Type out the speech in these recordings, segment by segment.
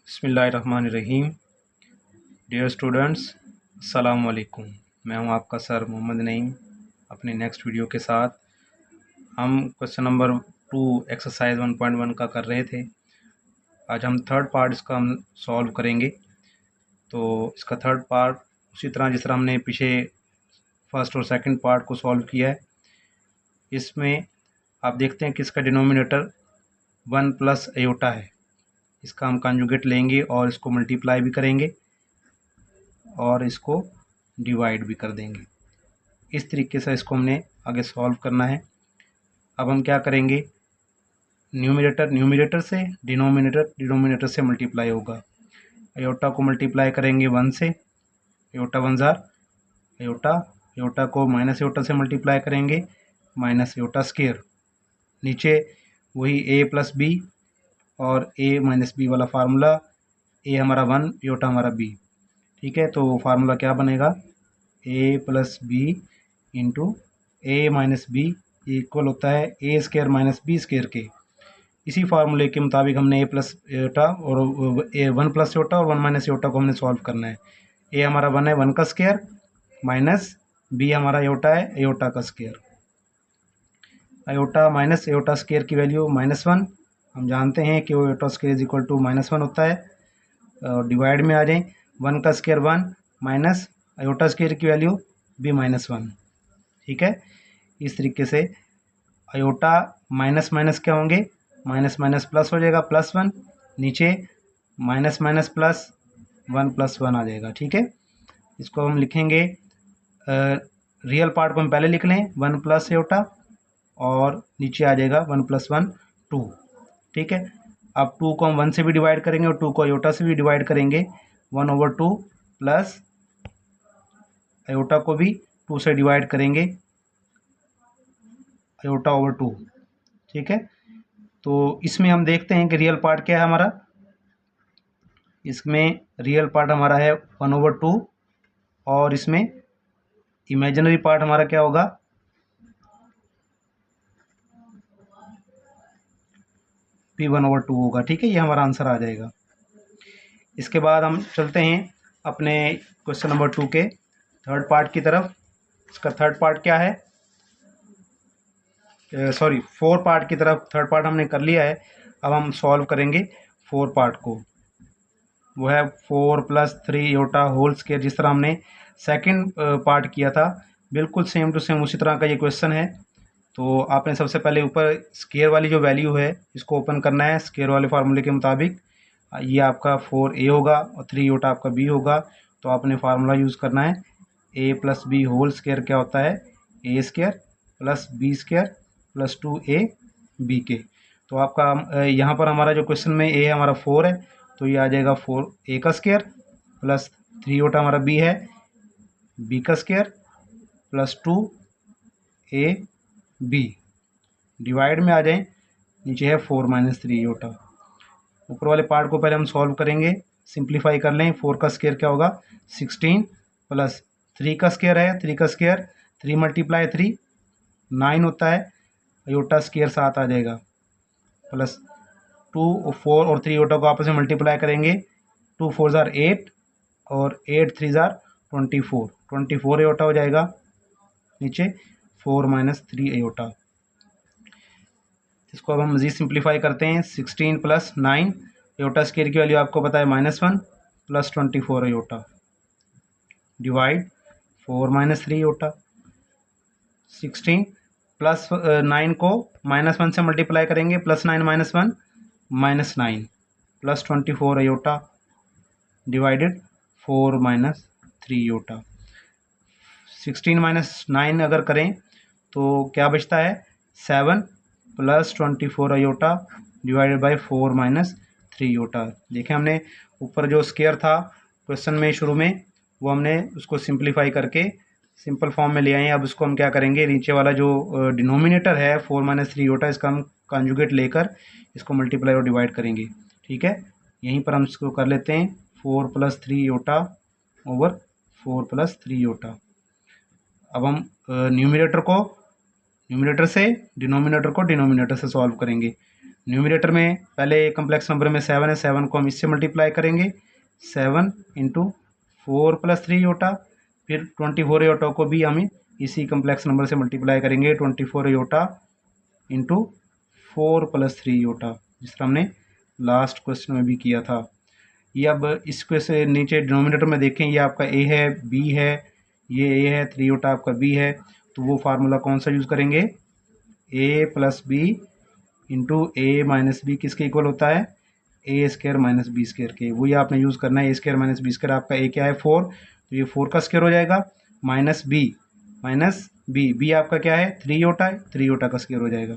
बिस्मिल्लाहिर्रहमानिर्रहीम। Dear students, अस्सलाम वालेकुम। मैं हूं आपका सर मोहम्मद नईम अपने नेक्स्ट वीडियो के साथ। हम क्वेश्चन नंबर 2 एक्सरसाइज 1.1 का कर रहे थे। आज हम थर्ड पार्ट इसका हम सॉल्व करेंगे। तो इसका थर्ड पार्ट उसी तरह जिस तरह हमने पीछे फर्स्ट और सेकंड पार्ट को सॉल्व किया है। इसमें आप देखते हैं कि इसका डिनोमिनेटर 1 प्लस एयोटा है। इसका हम कॉन्जुगेट लेंगे और इसको मल्टीप्लाई भी करेंगे और इसको डिवाइड भी कर देंगे। इस तरीके से इसको हमने आगे सॉल्व करना है। अब हम क्या करेंगे, न्यूमरेटर से डिनोमिनेटर से मल्टीप्लाई होगा। एयोटा को मल्टीप्लाई करेंगे 1 से, एयोटा 1 जार एयोटा, एयोटा को माइनस एयोटा से मल्टीप्लाई करेंगे माइनस एयोटा स्क्वायर। नीचे वही ए प्लस बी और ए माइनस बी वाला फार्मूला, ए हमारा 1, एयोटा हमारा बी। ठीक है, तो फार्मूला क्या बनेगा, ए प्लस बी इंटू ए माइनस बी इक्वल होता है ए स्क्वायर माइनस बी स्क्वायर के। इसी फार्मूले के मुताबिक हमने ए प्लस एयोटा और ए 1 प्लस एयोटा और 1 माइनस एयोटा को हमने सॉल्व करना है। ए हमारा 1 है, 1 का स्क्वायर, माइनस बी हमारा एयोटा है, एयोटा का square. Iota minus iota square की वैल्यू -1। हम जानते हैं कि वो iota square is equal to -1 होता है। और डिवाइड में आ जाए, 1 का स्क्वायर 1 माइनस एयोटा स्क्वायर की वैल्यू भी -1। ठीक है, इस तरीके से एयोटा माइनस माइनस क्या होंगे, माइनस माइनस प्लस हो जाएगा, +1। नीचे माइनस माइनस प्लस 1 + 1 आ जाएगा। ठीक है, इसको हम लिखेंगे, रियल पार्ट को हम पहले लिख लें 1 प्लस एयोटा और नीचे आ जाएगा 1 + 1 2। ठीक है, अब 2 को हम 1 से भी डिवाइड करेंगे और 2 को एयोटा से भी डिवाइड करेंगे। 1/2 प्लस एयोटा को भी 2 से डिवाइड करेंगे, एयोटा/2। ठीक है, तो इसमें हम देखते हैं कि रियल पार्ट क्या है हमारा। इसमें रियल पार्ट हमारा है 1/2 और इसमें इमेजिनरी पार्ट हमारा क्या होगा, भी 1/2 होगा। ठीक है, ये हमारा आंसर आ जाएगा। इसके बाद हम चलते हैं अपने क्वेश्चन नंबर 2 के थर्ड पार्ट की तरफ। इसका थर्ड पार्ट क्या है, सॉरी 4 पार्ट की तरफ। थर्ड पार्ट हमने कर लिया है, अब हम सॉल्व करेंगे 4 पार्ट को। वो है 4 + 3 एयोटा होल स्क्वायर। जिस तरह हमने सेकंड पार्ट किया था, बिल्कुल सेम टू सेम उसी तरह का ये क्वेश्चन है। तो आपने सबसे पहले ऊपर स्क्वायर वाली जो वैल्यू है इसको ओपन करना है स्क्वायर वाले फार्मूले के मुताबिक। ये आपका 4a होगा और 3 एयोटा आपका b होगा। तो आपने फार्मूला यूज़ करना है, a + b होल स्क्वायर क्या होता है, a square plus b square plus 2ab के। तो आपका यहाँ पर हमारा जो क्वेश्चन में a हमारा 4 है, तो ये आ जाएगा 4a का स्क्वायर प्लस 3 एयोटा हमारा b है, b का स्क्वायर प्लस 2ab। डिवाइड में आ जाए, नीचे है 4 - 3 एयोटा। ऊपर वाले पार्ट को पहले हम सॉल्व करेंगे, सिंप्लीफाई कर लें। 4 का स्क्वायर क्या होगा, 16 प्लस 3 का स्क्वायर है, 3 का स्क्वायर 3 × 3 9 होता है, एयोटा स्क्वायर 7 आ जाएगा, प्लस 2 और 4 और 3 एयोटा को आपस में मल्टीप्लाई करेंगे। 2 4 जार 8 और 8 3 जार 24 एयोटा हो जाएगा। नीचे 4 - 3 एयोटा। इसको अब हम मज़ीद सिंप्लीफाई करते हैं। 16 + 9 एयोटा स्क्वायर की वैल्यू आपको पता है -1 plus 24 aorta, divide 4 - 3 aorta. 16 plus 9 को -1 से मल्टीप्लाई करेंगे, +9 - 1 -9 प्लस 24 एयोटा, डिवाइडेड 4 - 3 एयोटा। 16 - 9 अगर करें तो क्या बचता है, 7 plus 24 aorta divided by 4 - 3 aorta. देखें, हमने ऊपर जो स्क्वायर था क्वेश्चन में शुरू में, वो हमने उसको सिंप्लीफाई करके सिंपल फॉर्म में ले आए हैं। अब उसको हम क्या करेंगे, नीचे वाला जो डिनोमिनेटर है 4 - 3 एयोटा, इसका हम कॉन्जुगेट लेकर इसको मल्टीप्लाई और डिवाइड करेंगे। ठीक है, यहीं पर हम इसको कर लेते हैं, 4 + 3 एयोटा ओवर 4 + 3 एयोटा। अब हम न्यूमरेटर से डिनोमिनेटर को डिनोमिनेटर से सॉल्व करेंगे। न्यूमरेटर में पहले कम्प्लेक्स नंबर में 7 है, 7 को हम इससे मल्टीप्लाई करेंगे, 7 इंटू 4 प्लस 3 योटा, फिर 24 योटा को भी हम इसी कम्प्लेक्स नंबर से मल्टीप्लाई करेंगे, 24 योटा इंटू 4 प्लस 3 योटा, जिस तरह हमने लास्ट क्वेश्चन में भी किया था। ये अब इसको से नीचे डिनोमिनेटर में देखें, ये आपका ए है, बी है, ये ए है, 3 योटा आपका बी है, तो वो फार्मूला कौन सा यूज़ करेंगे, ए प्लस बी इंटू ए माइनस बी किसके इक्वल होता है, ए स्क्वायर माइनस बी स्क्वायर के, वही आपने यूज़ करना है। ए स्क्वायर माइनस बी स्क्वायर, आपका ए क्या है 4, तो ये 4 का स्क्वायर हो जाएगा, माइनस बी, बी आपका क्या है 3 योटा है, 3 योटा का स्क्वायर हो जाएगा।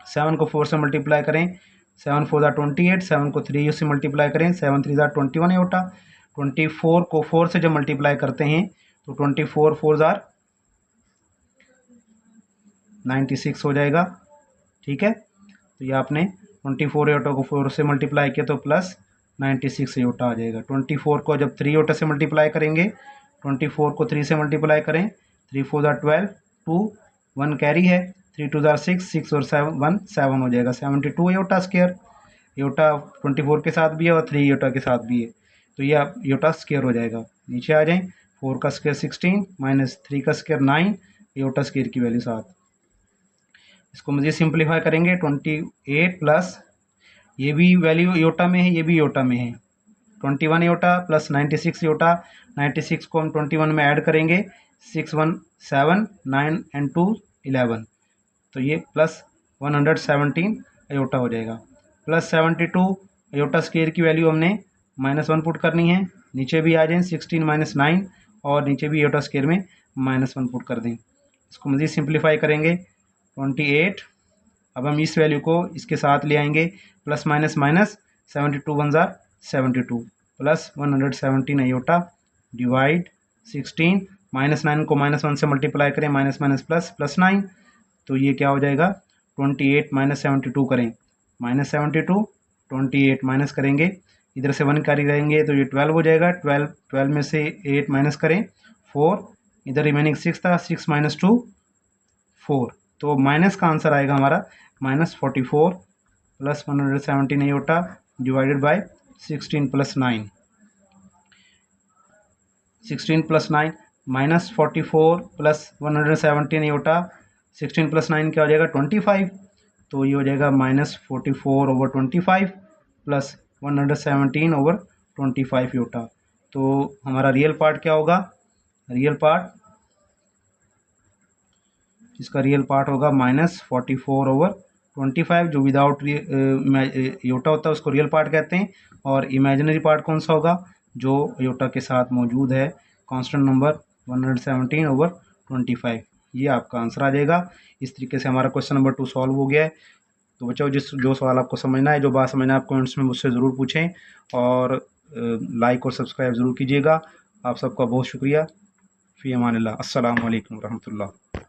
7 को 4 से मल्टीप्लाई करें, 7 4 ज़ा 28, 7 को 3 से मल्टीप्लाई करें, 7 3 ज़ा 21 योटा, 24 को 4 से जब मल्टीप्लाई करते हैं तो 24 4 ज़ा 96 हो जाएगा, ठीक है। तो ये आपने 24 योटा को 4 से मल्टीप्लाई किया तो प्लस 96 योटा आ जाएगा। 24 को जब 3 योटा से मल्टीप्लाई करेंगे, 24 को 3 से मल्टीप्लाई करें, 3 4 ज़ा 12, 2 1 कैरी है, 3 2 ज़ा 6, 6 और 7 1 7 हो जाएगा, 72 योटा स्क्वायर। योटा 24 के साथ भी है और 3 योटा के साथ भी है, तो ये आप योटा स्क्वायर हो जाएगा। नीचे आ जाएं, 4 का स्क्वायर 16 माइनस 3 का स्क्वायर 9, योटा स्क्वायर की वैल्यू 7। इसको मुझे सिंप्लीफाई करेंगे, 28 प्लस ये भी वैल्यू योटा में है, ये भी योटा में है, 21 योटा प्लस 96 योटा, 96 को हम 21 में ऐड करेंगे, 6 1 7 9 एंड 2 11, तो ये प्लस 117 योटा हो जाएगा। प्लस 72 योटा स्क्वायर की वैल्यू हमने -1 पुट करनी है, नीचे भी आ जाएं 16 माइनस 9 और नीचे भी योटा स्क्वायर में -1 पुट कर दें। इसको मज़ीद सिंप्लीफाई करेंगे, 28, अब हम इस वैल्यू को इसके साथ ले आएंगे, प्लस माइनस माइनस 72 1 ज़ा 72 प्लस 117 योटा डिवाइड 16, -9 को -1 से मल्टीप्लाई करें, माइनस माइनस प्लस प्लस 9, तो ये क्या हो जाएगा 28 माइनस 72 करें, -72 28 माइनस करेंगे, इधर से 1 कैरी रहेंगे तो ये 12 हो जाएगा, 12 में से 8 माइनस करें 4, इधर रिमेनिंग 6 था, 6 माइनस 2 4, तो माइनस का आंसर आएगा हमारा -44 plus 117 iota divided by 16 plus 9, 16 plus 9 -44 plus 117 iota, 16 plus 9 क्या हो जाएगा 25, तो ये हो जाएगा -44 ओवर 25 प्लस 117 ओवर 25 योटा। तो हमारा रियल पार्ट क्या होगा, रियल पार्ट, इसका रियल पार्ट होगा -44 ओवर 25, जो विदाउट योटा होता है उसको रियल पार्ट कहते हैं, और इमेजिनरी पार्ट कौन सा होगा, जो योटा के साथ मौजूद है, कांस्टेंट नंबर 117 ओवर 25। ये आपका आंसर आ जाएगा। इस तरीके से हमारा क्वेश्चन नंबर 2 सॉल्व हो गया है। तो बच्चों जो सवाल आपको समझना है, जो बात समझना है, आप कमेंट्स में मुझसे ज़रूर पूछें और लाइक और सब्सक्राइब ज़रूर कीजिएगा। आप सबका बहुत शुक्रिया। फ़ी अमानिल्लाह। अस्सलामु अलैकुम रहमतुल्लाह।